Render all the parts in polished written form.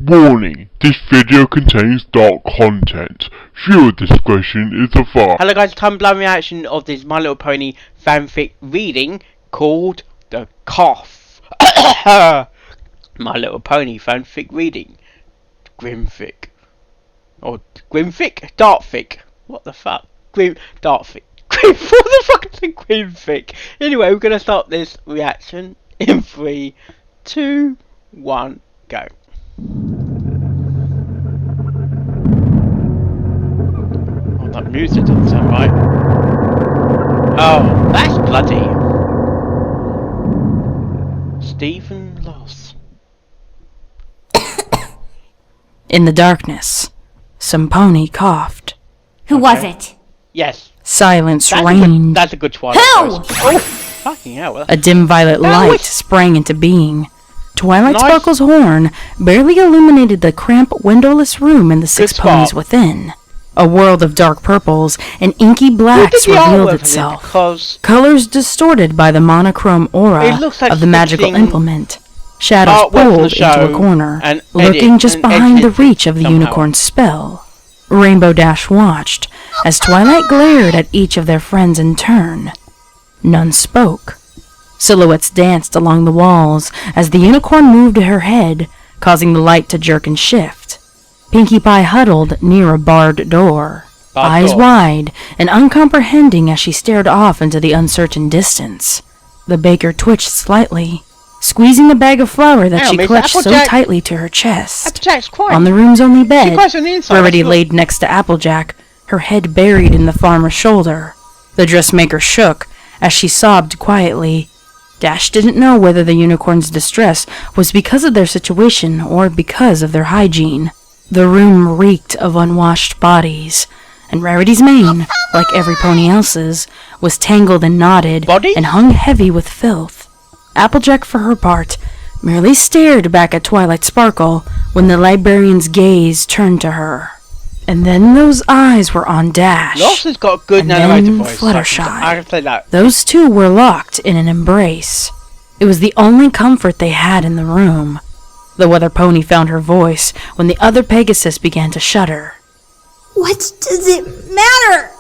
Warning, this video contains dark content. Viewer discretion is advised. Hello guys, time-blind reaction of this My Little Pony fanfic reading called The Cough. My Little Pony fanfic reading. Grimfic. Or Grimfic? Darkfic. What the fuck? Darkfic. What the fuck is a Grimfic? Anyway, we're gonna start this reaction in 3, 2, 1, go. Oh, that music doesn't sound right. Oh, that's bloody. Stephen Loss. In the darkness, some pony coughed. Who was it? Yes. Silence reigned. That's a good Twilight voice. Oh, fucking hell. A dim violet light sprang into being. Twilight Sparkle's horn barely illuminated the cramped, windowless room and the 6 ponies within. A world of dark purples and inky blacks revealed itself, colors distorted by the monochrome aura of the magical implement. Shadows pulled into a corner, lurking just behind the reach of the unicorn's spell. Rainbow Dash watched as Twilight glared at each of their friends in turn. None spoke. Silhouettes danced along the walls as the unicorn moved her head, causing the light to jerk and shift. Pinkie Pie huddled near a barred door, eyes wide and uncomprehending as she stared off into the uncertain distance. The baker twitched slightly, squeezing the bag of flour that she clutched so tightly to her chest. On the room's only bed, already laid next to Applejack, her head buried in the farmer's shoulder. The dressmaker shook as she sobbed quietly. Dash didn't know whether the unicorn's distress was because of their situation or because of their hygiene. The room reeked of unwashed bodies, and Rarity's mane, like every pony else's, was tangled and knotted and hung heavy with filth. Applejack, for her part, merely stared back at Twilight Sparkle when the librarian's gaze turned to her. And then those eyes were on Dash, Lost has got a good and narrator then voice. Fluttershy. I can say that. Those two were locked in an embrace. It was the only comfort they had in the room. The weather pony found her voice when the other Pegasus began to shudder. What does it matter?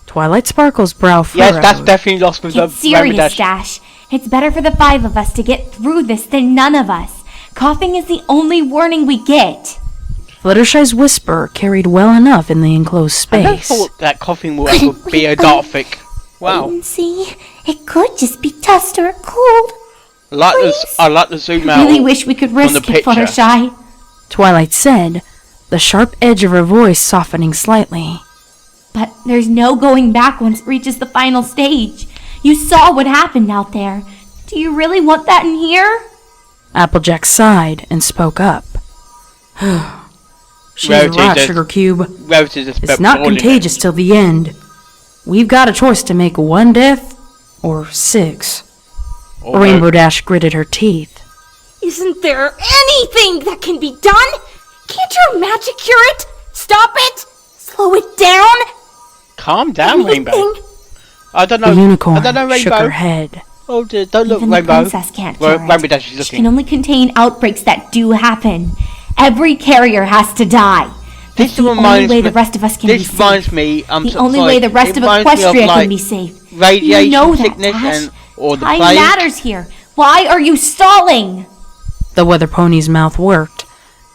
Twilight Sparkle's brow furrowed. Yes, that's definitely Lost with Get serious, Dash. It's better for the 5 of us to get through this than none of us. Coughing is the only warning we get. Fluttershy's whisper carried well enough in the enclosed space. I never thought that coughing would be a Darkfic. Wow. See, it could just be dust or a cold. I like the zoom out. I really wish we could risk it, Fluttershy. Twilight said, the sharp edge of her voice softening slightly. But there's no going back once it reaches the final stage. You saw what happened out there. Do you really want that in here? Applejack sighed and spoke up. She's right, Sugar Cube. It's not contagious till the end. We've got a choice to make: 1 death or 6. Rainbow Dash gritted her teeth. Isn't there anything that can be done? Can't your magic cure it? Stop it? Slow it down? Calm down, Rainbow. I don't know. The unicorn Rainbow. Shook her head. Oh dear, don't look, Even Rainbow. The princess can't cure Rainbow Dash is looking. She can only contain outbreaks that do happen. Every carrier has to die. That's the only way the rest of us can be safe. This reminds me, the only way the rest of Equestria can be safe. Radiation you know sickness that, or the Time plague. matters here. Why are you stalling? The weather pony's mouth worked,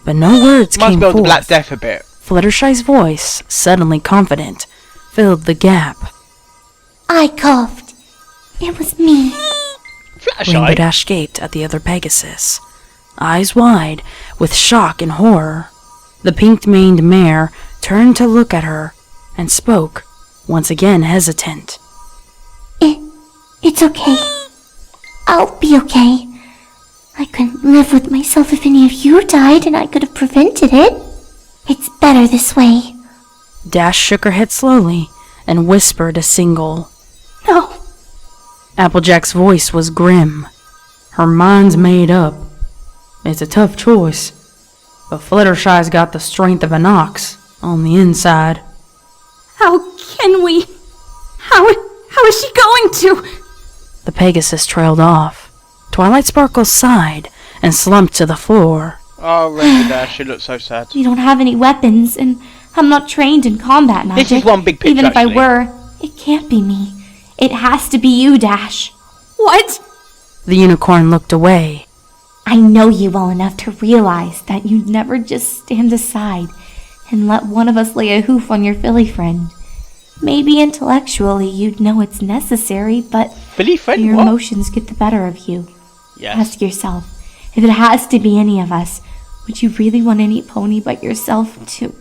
but no words came forth. The Black Death a bit. Fluttershy's voice, suddenly confident, filled the gap. I coughed. It was me. Rainbow Dash gaped at the other Pegasus, eyes wide with shock and horror. The pink-maned mare turned to look at her and spoke, once again hesitant. It's okay. I'll be okay. I couldn't live with myself if any of you died and I could have prevented it. It's better this way. Dash shook her head slowly and whispered a single, No. Applejack's voice was grim. Her mind's made up. It's a tough choice, but Fluttershy's got the strength of an ox on the inside. How can we? How is she going to? The Pegasus trailed off. Twilight Sparkle sighed and slumped to the floor. Oh, Rainbow Dash, you look so sad. We don't have any weapons, and I'm not trained in combat magic. This is one big picture, Even if actually. I were, it can't be me. It has to be you, Dash. What? The unicorn looked away. I know you well enough to realize that you'd never just stand aside and let one of us lay a hoof on your filly friend. Maybe intellectually you'd know it's necessary, but Filly friend, your what? emotions get the better of you. Yes. Ask yourself, if it has to be any of us, would you really want any pony but yourself to...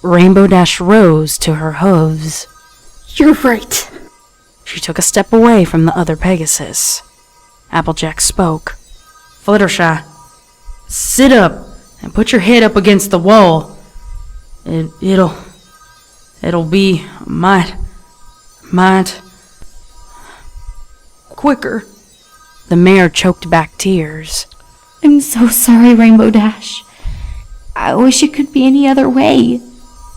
Rainbow Dash rose to her hooves. You're right. She took a step away from the other Pegasus. Applejack spoke. Fluttershy, sit up and put your head up against the wall. It'll be might quicker. The mare choked back tears. I'm so sorry, Rainbow Dash. I wish it could be any other way.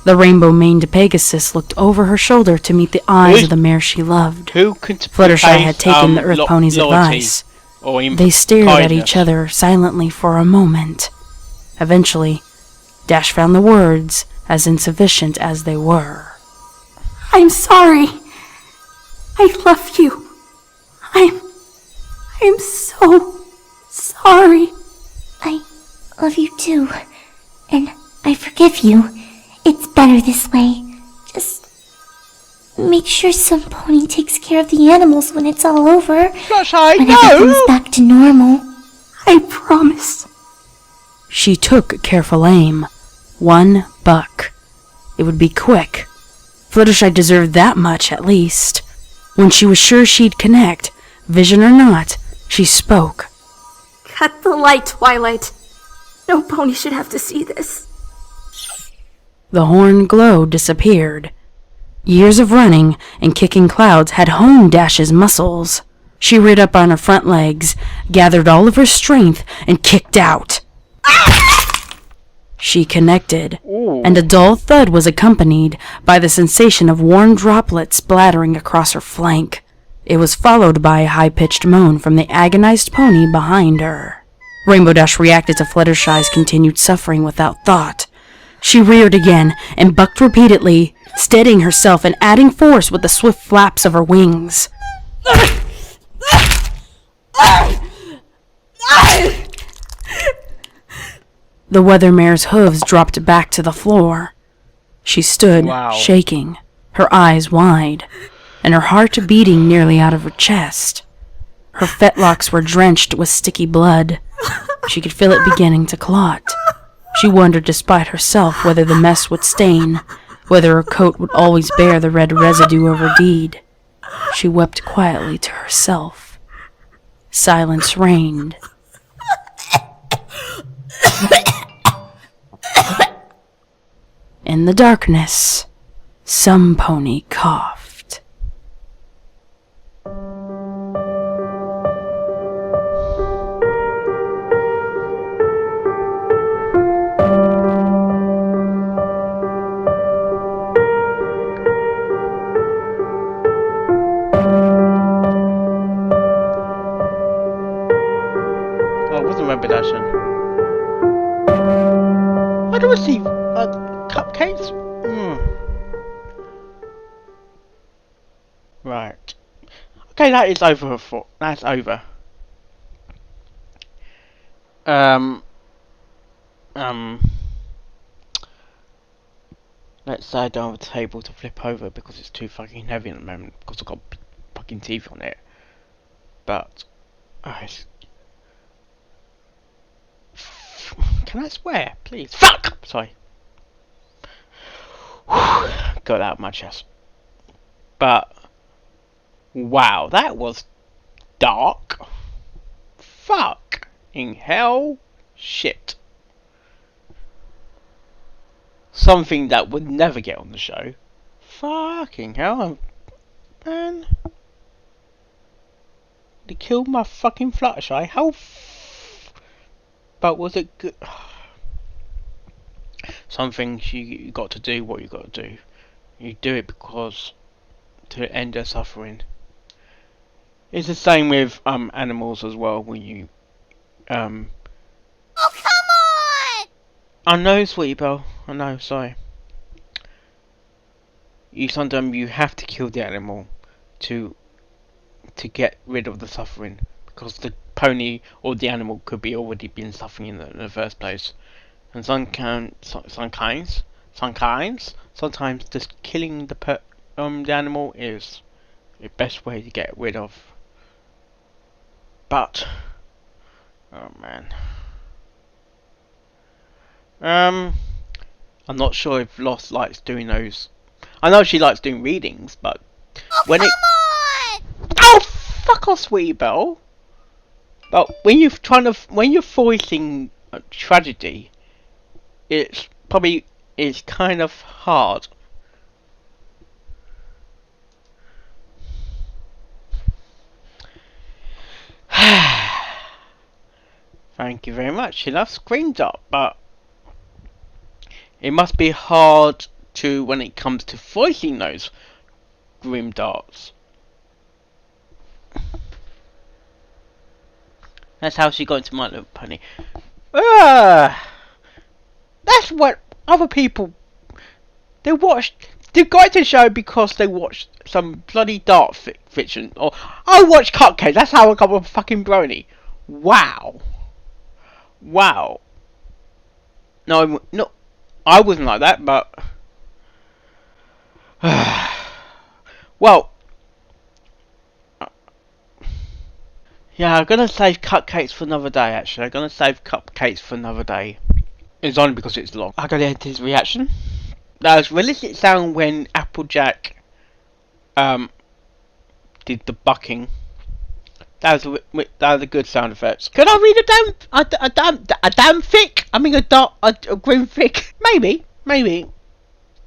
The rainbow-maned Pegasus looked over her shoulder to meet the eyes of the mare she loved. Who can Fluttershy had taken the Earth Pony's advice. They stared at each other silently for a moment. Eventually, Dash found the words as insufficient as they were. I'm sorry. I love you. I'm so sorry. I love you too. And I forgive you. It's better this way. Just make sure some pony takes care of the animals when it's all over. Fluttershy, when everything's no! back to normal. I promise. She took careful aim. 1 buck. It would be quick. Fluttershy deserved that much at least. When she was sure she'd connect, vision or not, she spoke. Cut the light, Twilight. No pony should have to see this. The horn glow disappeared. Years of running and kicking clouds had honed Dash's muscles. She reared up on her front legs, gathered all of her strength, and kicked out. She connected, and a dull thud was accompanied by the sensation of warm droplets splattering across her flank. It was followed by a high-pitched moan from the agonized pony behind her. Rainbow Dash reacted to Fluttershy's continued suffering without thought. She reared again and bucked repeatedly, steadying herself and adding force with the swift flaps of her wings. The weather mare's hooves dropped back to the floor. She stood, shaking, her eyes wide, and her heart beating nearly out of her chest. Her fetlocks were drenched with sticky blood. She could feel it beginning to clot. She wondered despite herself whether the mess would stain, whether her coat would always bear the red residue of her deed. She wept quietly to herself. Silence reigned. In the darkness, some pony coughed. Oh, I wasn't Rainbow Dashing. I don't receive cupcakes. Right. Okay, that is over. That's over. Let's say I don't have a table to flip over because it's too fucking heavy at the moment because I've got fucking teeth on it. But can I swear, please? Fuck! Sorry. Got that out of my chest. But wow, that was dark. Fucking hell. Shit. Something that would never get on the show. Fucking hell, man. They killed my fucking Fluttershy. How but was it good? Some things you got to do what you got to do. You do it because to end their suffering. It's the same with animals as well. When you I know, Sweetie Belle. I know, sorry. Sometimes you have to kill the animal to get rid of the suffering, because the pony or the animal could be already been suffering in the first place. And sometimes just killing the animal is the best way to get rid of. But oh man, I'm not sure if Lost likes doing those. I know she likes doing readings, but when it oh fuck off, Sweetie Belle. But when you're voicing a tragedy, it's kind of hard. Thank you very much. She loves Grimdark, but it must be hard to when it comes to voicing those Grimdarks. That's how she got into My Little Pony. That's what other people, they got into the show because they watched some bloody dark fiction. Or I watched Cupcake. That's how I got a fucking Brony. Wow. No, I wasn't like that, but well. Yeah, I'm gonna save cupcakes for another day. Actually, I'm gonna save cupcakes for another day. It's only because it's long. I gotta end his reaction. That was realistic sound when Applejack did the bucking. That was a good sound effect. Could I read a damn fic? I mean a green fic.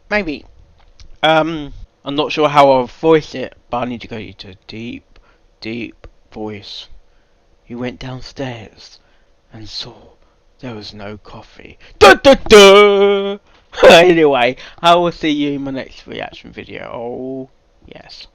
Maybe. I'm not sure how I'll voice it, but I need to go into deep voice. He went downstairs and saw there was no coffee. Anyway, I will see you in my next reaction video. Oh, yes.